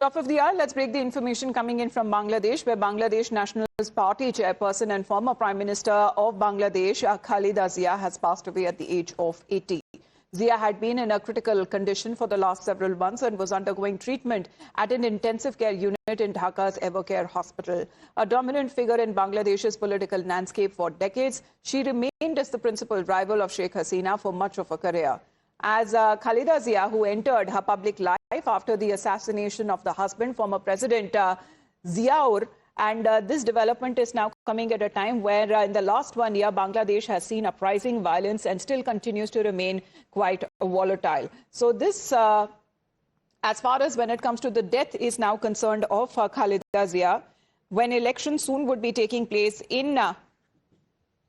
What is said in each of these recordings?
Top of the hour, let's break the information coming in from Bangladesh, where Bangladesh Nationalist Party chairperson and former Prime Minister of Bangladesh, Khaleda Zia, has passed away at the age of 80. Zia had been in a critical condition for the last several months and was undergoing treatment at an intensive care unit in Dhaka's Evercare Hospital. A dominant figure in Bangladesh's political landscape for decades, she remained as the principal rival of Sheikh Hasina for much of her career. As Khaleda Zia, who entered her public life after the assassination of the husband, former President Ziaur, and this development is now coming at a time where in the last 1 year, Bangladesh has seen uprising violence and still continues to remain quite volatile. So this, as far as when it comes to the death is now concerned of Khaleda Zia, when elections soon would be taking place in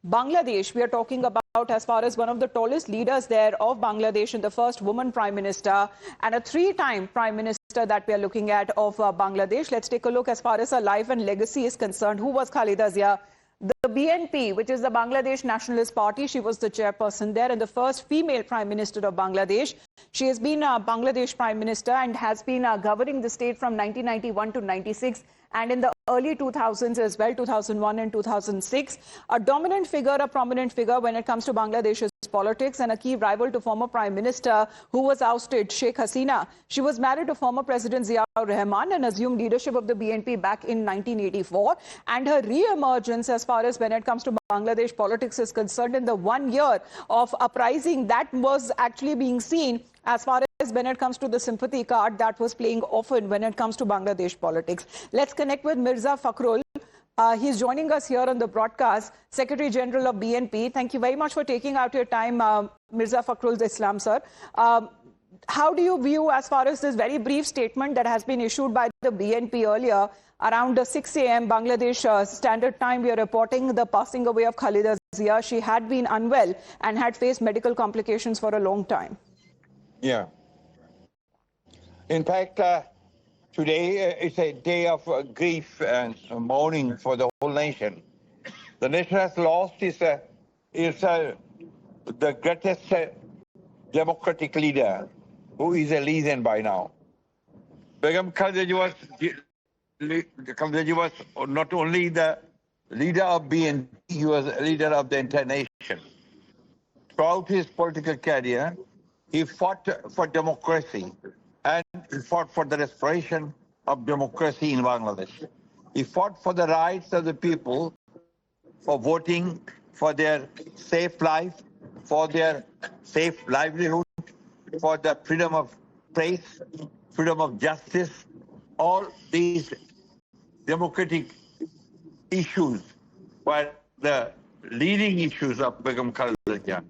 Bangladesh, we are talking about as far as one of the tallest leaders there of Bangladesh and the first woman prime minister and a three-time prime minister that we are looking at of Bangladesh. Let's take a look as far as her life and legacy is concerned. Who was Khaleda Zia? The BNP, which is the Bangladesh Nationalist Party, she was the chairperson there and the first female prime minister of Bangladesh. She has been a Bangladesh prime minister and has been governing the state from 1991 to 96 and in the early 2000s as well, 2001 and 2006. A dominant figure, a prominent figure when it comes to Bangladesh's politics and a key rival to former Prime Minister who was ousted, Sheikh Hasina. She was married to former President Ziaur Rahman and assumed leadership of the BNP back in 1984. And her re-emergence as far as when it comes to Bangladesh politics is concerned in the 1 year of uprising that was actually being seen as far as when it comes to the sympathy card that was playing often when it comes to Bangladesh politics. Let's connect with Mirza Fakhrul. He's joining us here on the broadcast, Secretary General of BNP. Thank you very much for taking out your time, Mirza Fakhrul Islam, sir. How do you view as far as this very brief statement that has been issued by the BNP earlier around 6 a.m. Bangladesh Standard Time? We are reporting the passing away of Khaleda Zia. She had been unwell and had faced medical complications for a long time. Yeah. In fact, today is a day of grief and mourning for the whole nation. The nation has lost the greatest democratic leader who is a legend by now. Begum Khaleda Zia was not only the leader of BNP, he was a leader of the entire nation. Throughout his political career, he fought for democracy and he fought for the restoration of democracy in Bangladesh. He fought for the rights of the people, for voting, for their safe life, for their safe livelihood, for the freedom of press, freedom of justice. All these democratic issues were the leading issues of Begum Khaleda Zia.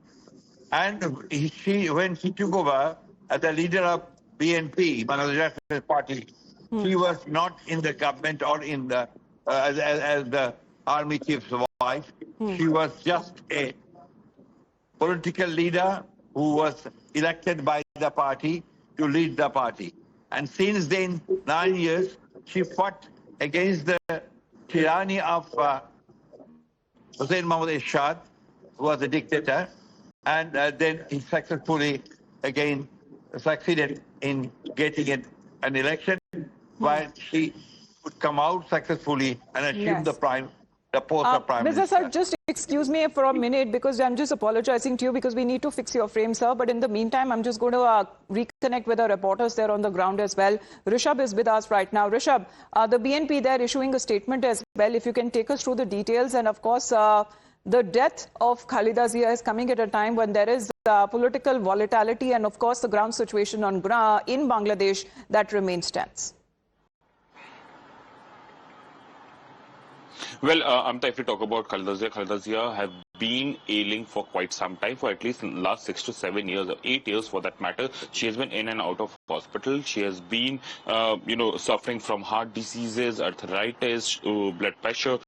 And when she took over as the leader of BNP, Bangladesh Nationalist Party, she was not in the government or in the as the army chief's wife. She was just a political leader who was elected by the party to lead the party. And since then, 9 years, she fought against the tyranny of Hussein Mahmud Eshad, who was a dictator. And then he successfully again succeeded in getting an election while she would come out successfully and assume the post of Prime Minister. Sir, just excuse me for a minute because I'm just apologizing to you because we need to fix your frame, sir. But in the meantime, I'm just going to reconnect with our reporters there on the ground as well. Rishabh is with us right now. Rishabh, the BNP there issuing a statement as well. If you can take us through the details and of course, the death of Khaleda Zia is coming at a time when there is political volatility and, of course, the ground situation in Bangladesh that remains tense. Well, Amta, if you talk about Khaleda Zia have been ailing for quite some time, for at least the last 6 to 7 years, or 8 years for that matter. She has been in and out of hospital. She has been, suffering from heart diseases, arthritis, blood pressure,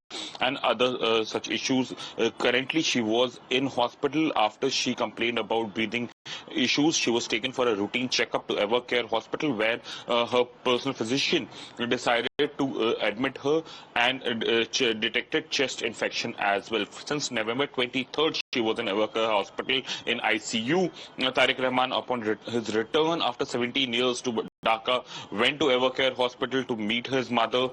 and other such issues. Currently, she was in hospital after she complained about breathing issues. She was taken for a routine checkup to Evercare Hospital, where her personal physician decided to admit her and detected chest infection as well. Since November 23rd, she was in Evercare Hospital in ICU. Tariq Rahman, upon his return after 17 years to Dhaka, went to Evercare Hospital to meet his mother.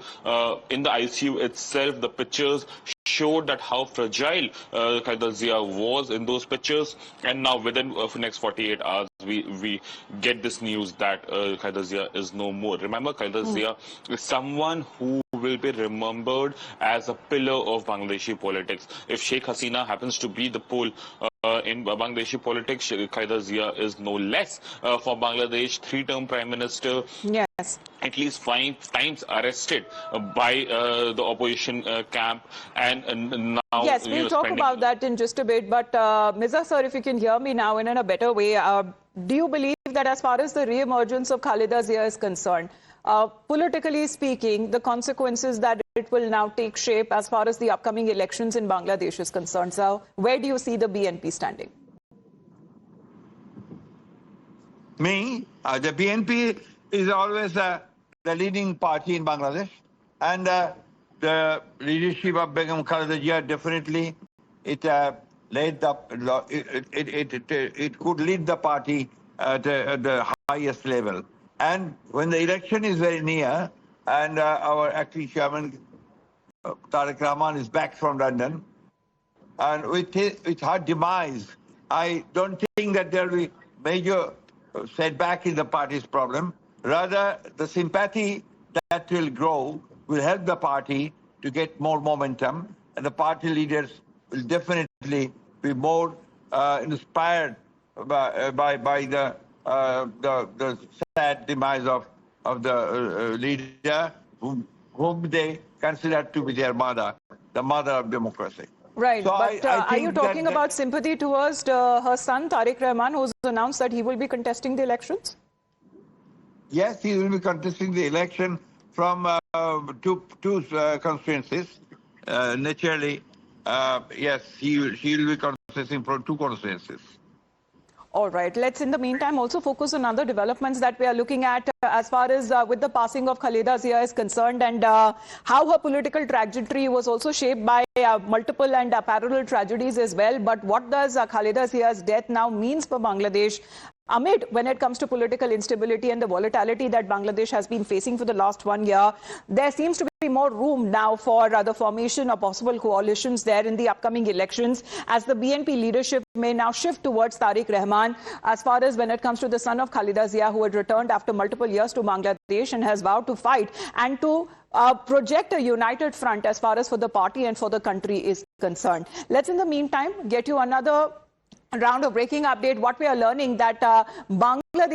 In the ICU itself, the pictures showed that how fragile Khaleda Zia was in those pictures, and now within the next 48 hours we get this news that Khaleda Zia is no more. Remember, Khaleda Zia is someone who will be remembered as a pillar of Bangladeshi politics. If Sheikh Hasina happens to be the pole in Bangladeshi politics, Khaleda Zia is no less. For Bangladesh, 3-term Prime Minister. Yes. At least 5 times arrested by the opposition camp, and now... Yes, we'll talk about that in just a bit. But Mirza sir, if you can hear me now and in a better way, do you believe that as far as the re-emergence of Khaleda Zia is concerned, politically speaking, the consequences that it will now take shape as far as the upcoming elections in Bangladesh is concerned? So where do you see the BNP standing? The BNP is always the leading party in Bangladesh, and the leadership of Begum Khaleda Zia definitely it could lead the party at the highest level. And when the election is very near, and our acting chairman Tariq Rahman is back from London, and with her demise, I don't think that there will be major setback in the party's problem. Rather, the sympathy that will grow will help the party to get more momentum, and the party leaders will definitely be more inspired by the sad demise of the leader whom they consider to be their mother, the mother of democracy. Right, so but are you talking about sympathy towards her son, Tariq Rahman, who's announced that he will be contesting the elections? Yes, he will be contesting the election from two constituencies. Naturally, yes, he will be contesting from 2 constituencies. All right. Let's, in the meantime, also focus on other developments that we are looking at as far as with the passing of Khaleda Zia is concerned, and how her political trajectory was also shaped by multiple and parallel tragedies as well. But what does Khaleda Zia's death now means for Bangladesh amid when it comes to political instability and the volatility that Bangladesh has been facing for the last 1 year? There seems to be more room now for the formation of possible coalitions there in the upcoming elections, as the BNP leadership may now shift towards Tariq Rahman as far as when it comes to the son of Khaleda Zia, who had returned after multiple years to Bangladesh and has vowed to fight and to project a united front as far as for the party and for the country is concerned. Let's, in the meantime, get you another round of breaking update. What we are learning that Bangladesh